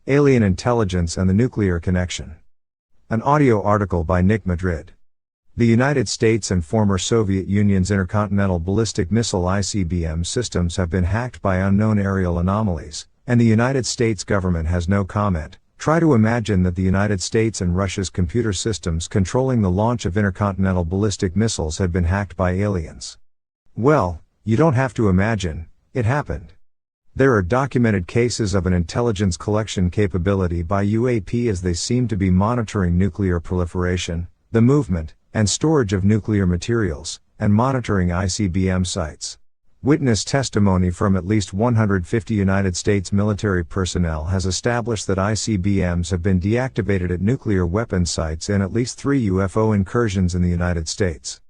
Alien Intelligence and the Nuclear Connection. An audio article by Nick Madrid. The United States and former Soviet Union's intercontinental ballistic missile ICBM systems have been hacked by unknown aerial anomalies, and the United States government has no comment. Try to imagine that the United States and Russia's computer systems controlling the launch of intercontinental ballistic missiles had been hacked by aliens. Well, you don't have to imagine, it happened. There are documented cases of an intelligence collection capability by UAP as they seem to be monitoring nuclear proliferation, the movement, and storage of nuclear materials, and monitoring ICBM sites. Witness testimony from at least 150 United States military personnel has established that ICBMs have been deactivated at nuclear weapon sites in at least 3 UFO incursions in the United States.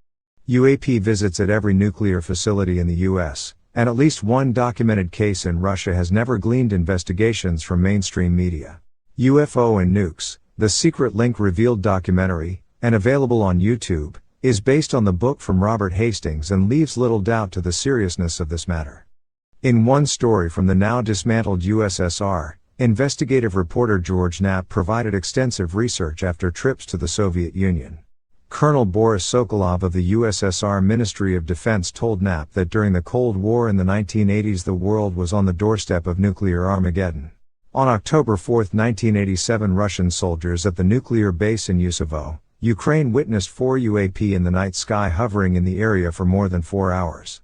UAP visits at every nuclear facility in the U.S., and at least one documented case in Russia has never gleaned investigations from mainstream media. UFO and Nukes, the Secret Link Revealed documentary, and available on YouTube, is based on the book from Robert Hastings and leaves little doubt to the seriousness of this matter. In one story from the now dismantled USSR, investigative reporter George Knapp provided extensive research after trips to the Soviet Union. Colonel Boris Sokolov of the USSR Ministry of Defense told Knapp that during the Cold War in the 1980s the world was on the doorstep of nuclear Armageddon. On October 4, 1987, Russian soldiers at the nuclear base in Yusovo, Ukraine witnessed 4 UAP in the night sky hovering in the area for more than 4 hours.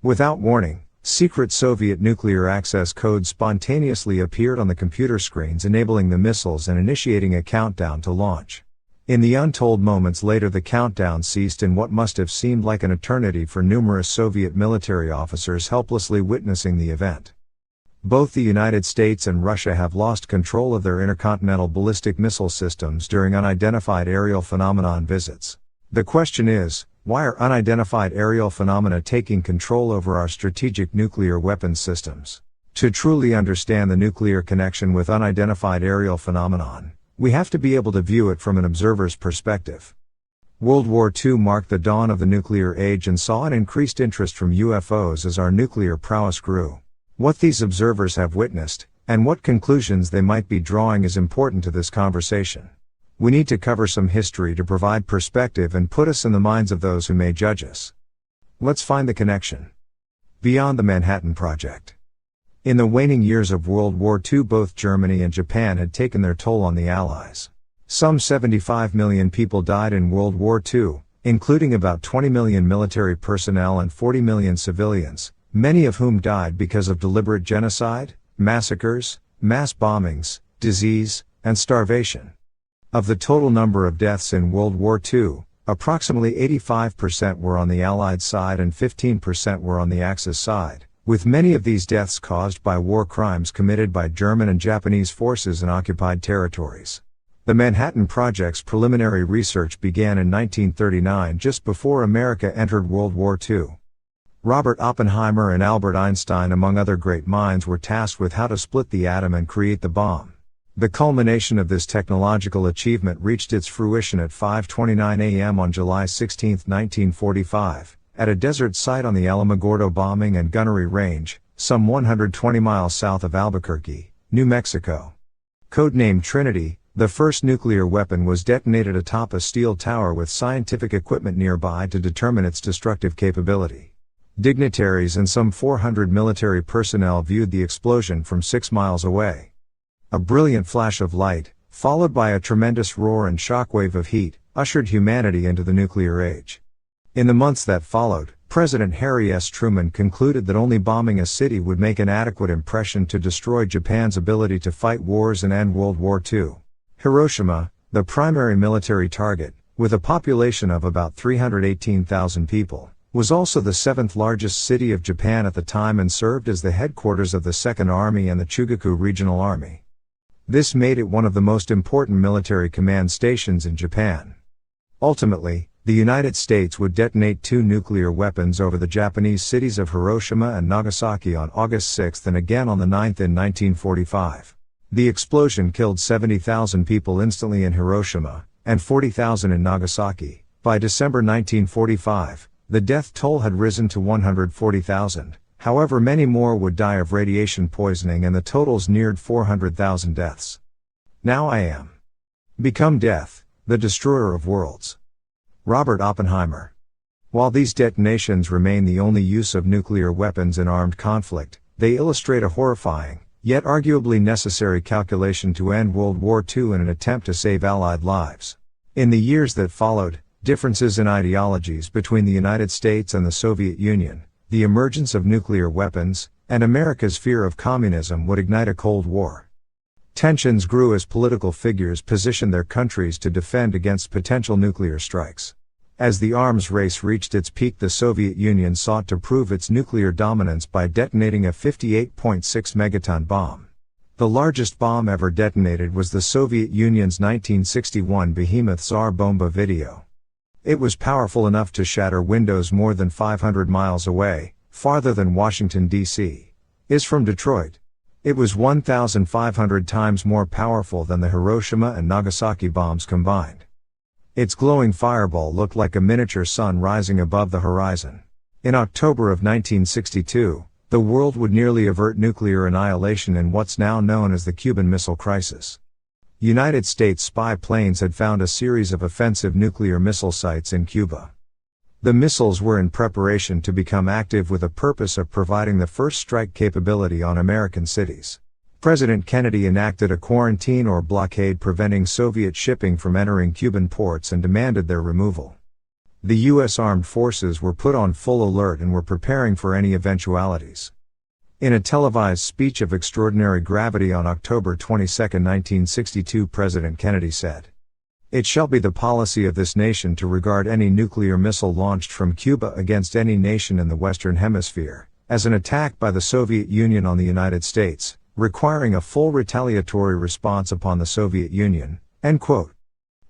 Without warning, secret Soviet nuclear access codes spontaneously appeared on the computer screens, enabling the missiles and initiating a countdown to launch. In the untold moments later, the countdown ceased in what must have seemed like an eternity for numerous Soviet military officers helplessly witnessing the event. Both the United States and Russia have lost control of their intercontinental ballistic missile systems during unidentified aerial phenomenon visits. The question is, why are unidentified aerial phenomena taking control over our strategic nuclear weapons systems? To truly understand the nuclear connection with unidentified aerial phenomenon, we have to be able to view it from an observer's perspective. World War II marked the dawn of the nuclear age and saw an increased interest from UFOs as our nuclear prowess grew. What these observers have witnessed, and what conclusions they might be drawing, is important to this conversation. We need to cover some history to provide perspective and put us in the minds of those who may judge us. Let's find the connection. Beyond the Manhattan Project. In the waning years of World War II, both Germany and Japan had taken their toll on the Allies. Some 75 million people died in World War II, including about 20 million military personnel and 40 million civilians, many of whom died because of deliberate genocide, massacres, mass bombings, disease, and starvation. Of the total number of deaths in World War II, approximately 85% were on the Allied side and 15% were on the Axis side, with many of these deaths caused by war crimes committed by German and Japanese forces in occupied territories. The Manhattan Project's preliminary research began in 1939, just before America entered World War II. Robert Oppenheimer and Albert Einstein, among other great minds, were tasked with how to split the atom and create the bomb. The culmination of this technological achievement reached its fruition at 5:29 a.m. on July 16, 1945, at a desert site on the Alamogordo Bombing and Gunnery Range, some 120 miles south of Albuquerque, New Mexico. Codenamed Trinity, the first nuclear weapon was detonated atop a steel tower with scientific equipment nearby to determine its destructive capability. Dignitaries and some 400 military personnel viewed the explosion from 6 miles away. A brilliant flash of light, followed by a tremendous roar and shockwave of heat, ushered humanity into the nuclear age. In the months that followed, President Harry S. Truman concluded that only bombing a city would make an adequate impression to destroy Japan's ability to fight wars and end World War II. Hiroshima, the primary military target, with a population of about 318,000 people, was also the 7th largest city of Japan at the time and served as the headquarters of the Second Army and the Chugoku Regional Army. This made it one of the most important military command stations in Japan. Ultimately, the United States would detonate 2 nuclear weapons over the Japanese cities of Hiroshima and Nagasaki on August 6 and again on the 9th in 1945. The explosion killed 70,000 people instantly in Hiroshima, and 40,000 in Nagasaki. By December 1945, the death toll had risen to 140,000, However, many more would die of radiation poisoning, and the totals neared 400,000 deaths. Now I am. Become death, the destroyer of worlds. Robert Oppenheimer. While these detonations remain the only use of nuclear weapons in armed conflict, they illustrate a horrifying, yet arguably necessary calculation to end World War II in an attempt to save Allied lives. In the years that followed, differences in ideologies between the United States and the Soviet Union, the emergence of nuclear weapons, and America's fear of communism would ignite a Cold War. Tensions grew as political figures positioned their countries to defend against potential nuclear strikes. As the arms race reached its peak, the Soviet Union sought to prove its nuclear dominance by detonating a 58.6 megaton bomb. The largest bomb ever detonated was the Soviet Union's 1961 behemoth Tsar Bomba video. It was powerful enough to shatter windows more than 500 miles away, farther than Washington, D.C. is from Detroit. It was 1,500 times more powerful than the Hiroshima and Nagasaki bombs combined. Its glowing fireball looked like a miniature sun rising above the horizon. In October of 1962, the world would nearly avert nuclear annihilation in what's now known as the Cuban Missile Crisis. United States spy planes had found a series of offensive nuclear missile sites in Cuba. The missiles were in preparation to become active with a purpose of providing the first strike capability on American cities. President Kennedy enacted a quarantine or blockade preventing Soviet shipping from entering Cuban ports and demanded their removal. The U.S. Armed Forces were put on full alert and were preparing for any eventualities. In a televised speech of extraordinary gravity on October 22, 1962, President Kennedy said, "It shall be the policy of this nation to regard any nuclear missile launched from Cuba against any nation in the Western Hemisphere as an attack by the Soviet Union on the United States, requiring a full retaliatory response upon the Soviet Union." End quote.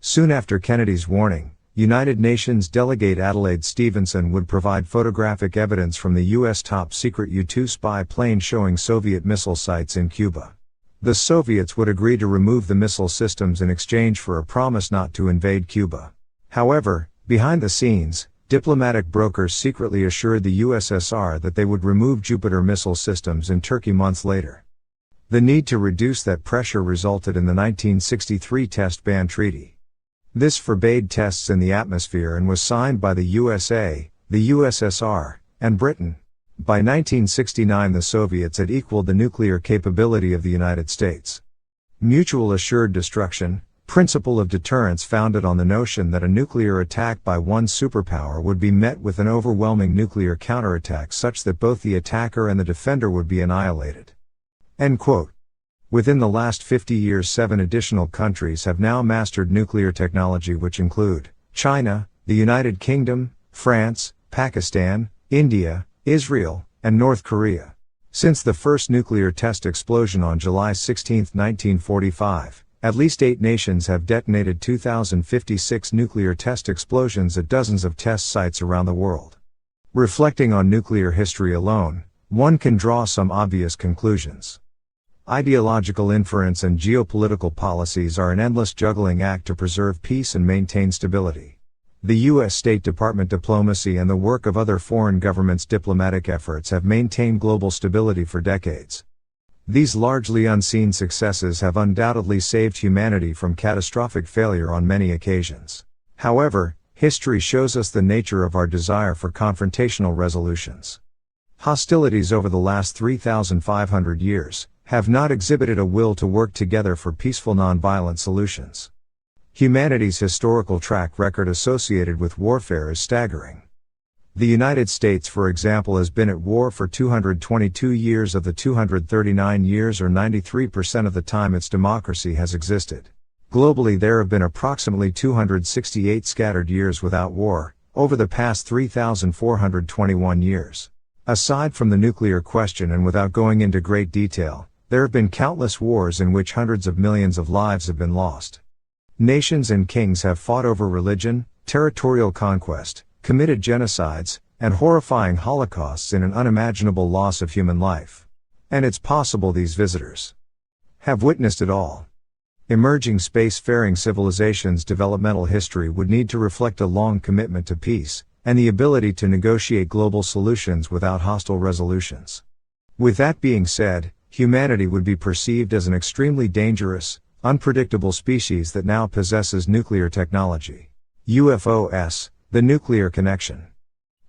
Soon after Kennedy's warning, United Nations delegate Adelaide Stevenson would provide photographic evidence from the U.S. top-secret U-2 spy plane showing Soviet missile sites in Cuba. The Soviets would agree to remove the missile systems in exchange for a promise not to invade Cuba. However, behind the scenes, diplomatic brokers secretly assured the USSR that they would remove Jupiter missile systems in Turkey months later. The need to reduce that pressure resulted in the 1963 Test Ban Treaty. This forbade tests in the atmosphere and was signed by the USA, the USSR, and Britain. By 1969, the Soviets had equaled the nuclear capability of the United States. Mutual assured destruction, principle of deterrence founded on the notion that a nuclear attack by one superpower would be met with an overwhelming nuclear counterattack such that both the attacker and the defender would be annihilated. End quote. Within the last 50 years, 7 additional countries have now mastered nuclear technology, which include China, the United Kingdom, France, Pakistan, India, Israel, and North Korea. Since the first nuclear test explosion on July 16, 1945, at least 8 nations have detonated 2,056 nuclear test explosions at dozens of test sites around the world. Reflecting on nuclear history alone, one can draw some obvious conclusions. Ideological inference and geopolitical policies are an endless juggling act to preserve peace and maintain stability. The U.S. State Department diplomacy and the work of other foreign governments' diplomatic efforts have maintained global stability for decades. These largely unseen successes have undoubtedly saved humanity from catastrophic failure on many occasions. However, history shows us the nature of our desire for confrontational resolutions. Hostilities over the last 3,500 years have not exhibited a will to work together for peaceful nonviolent solutions. Humanity's historical track record associated with warfare is staggering. The United States, for example, has been at war for 222 years of the 239 years, or 93% of the time its democracy has existed. Globally, there have been approximately 268 scattered years without war, over the past 3,421 years. Aside from the nuclear question, and without going into great detail, there have been countless wars in which hundreds of millions of lives have been lost. Nations and kings have fought over religion, territorial conquest, committed genocides, and horrifying holocausts in an unimaginable loss of human life. And it's possible these visitors have witnessed it all. Emerging spacefaring civilizations' developmental history would need to reflect a long commitment to peace, and the ability to negotiate global solutions without hostile resolutions. With that being said, humanity would be perceived as an extremely dangerous, unpredictable species that now possesses nuclear technology. UFOs, the nuclear connection.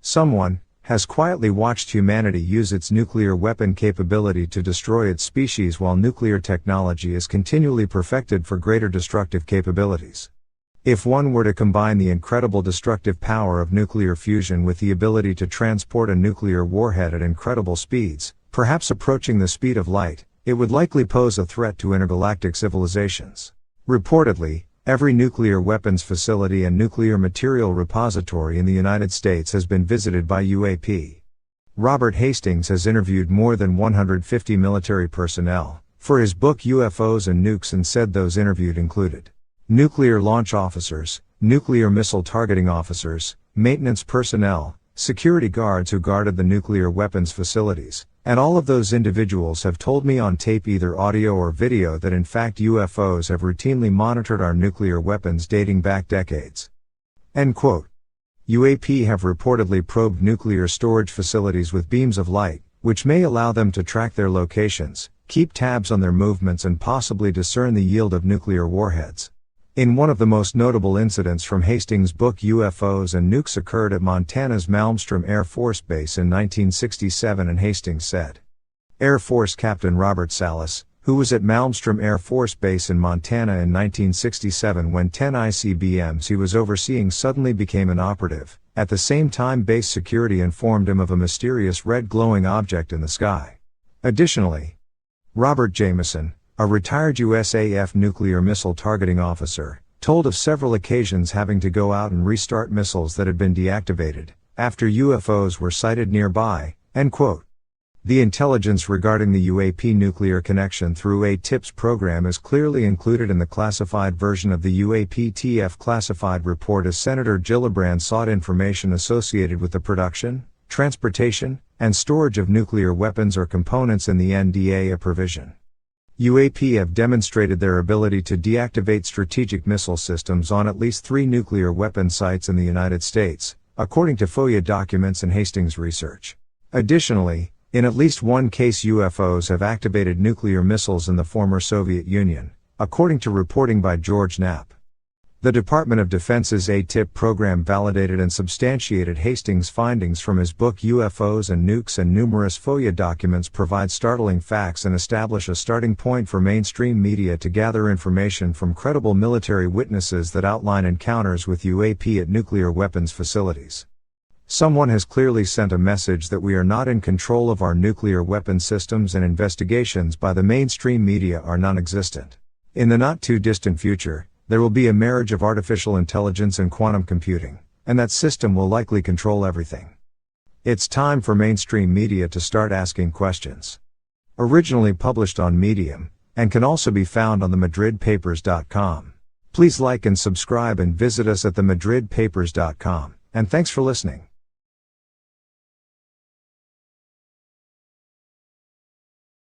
Someone has quietly watched humanity use its nuclear weapon capability to destroy its species while nuclear technology is continually perfected for greater destructive capabilities. If one were to combine the incredible destructive power of nuclear fusion with the ability to transport a nuclear warhead at incredible speeds, perhaps approaching the speed of light, it would likely pose a threat to intergalactic civilizations. Reportedly, every nuclear weapons facility and nuclear material repository in the United States has been visited by UAP. Robert Hastings has interviewed more than 150 military personnel for his book UFOs and Nukes, and said those interviewed included nuclear launch officers, nuclear missile targeting officers, maintenance personnel, security guards who guarded the nuclear weapons facilities, and all of those individuals have told me on tape, either audio or video, that in fact UFOs have routinely monitored our nuclear weapons dating back decades. End quote. UAP have reportedly probed nuclear storage facilities with beams of light, which may allow them to track their locations, keep tabs on their movements, and possibly discern the yield of nuclear warheads. In one of the most notable incidents from Hastings' book UFOs and Nukes occurred at Montana's Malmstrom Air Force Base in 1967, and Hastings said, Air Force Captain Robert Salas, who was at Malmstrom Air Force Base in Montana in 1967 when 10 ICBMs he was overseeing suddenly became inoperative. At the same time, base security informed him of a mysterious red glowing object in the sky. Additionally, Robert Jameson, a retired USAF nuclear missile targeting officer, told of several occasions having to go out and restart missiles that had been deactivated after UFOs were sighted nearby. End quote. The intelligence regarding the UAP nuclear connection through a TIPS program is clearly included in the classified version of the UAP-TF classified report, as Senator Gillibrand sought information associated with the production, transportation, and storage of nuclear weapons or components in the NDAA provision. UAP have demonstrated their ability to deactivate strategic missile systems on at least 3 nuclear weapon sites in the United States, according to FOIA documents and Hastings research. Additionally, in at least one case UFOs have activated nuclear missiles in the former Soviet Union, according to reporting by George Knapp. The Department of Defense's ATIP program validated and substantiated Hastings' findings from his book UFOs and Nukes, and numerous FOIA documents provide startling facts and establish a starting point for mainstream media to gather information from credible military witnesses that outline encounters with UAP at nuclear weapons facilities. Someone has clearly sent a message that we are not in control of our nuclear weapon systems, and investigations by the mainstream media are non-existent. In the not-too-distant future, there will be a marriage of artificial intelligence and quantum computing, and that system will likely control everything. It's time for mainstream media to start asking questions. Originally published on Medium, and can also be found on themadridpapers.com. Please like and subscribe and visit us at themadridpapers.com, and thanks for listening.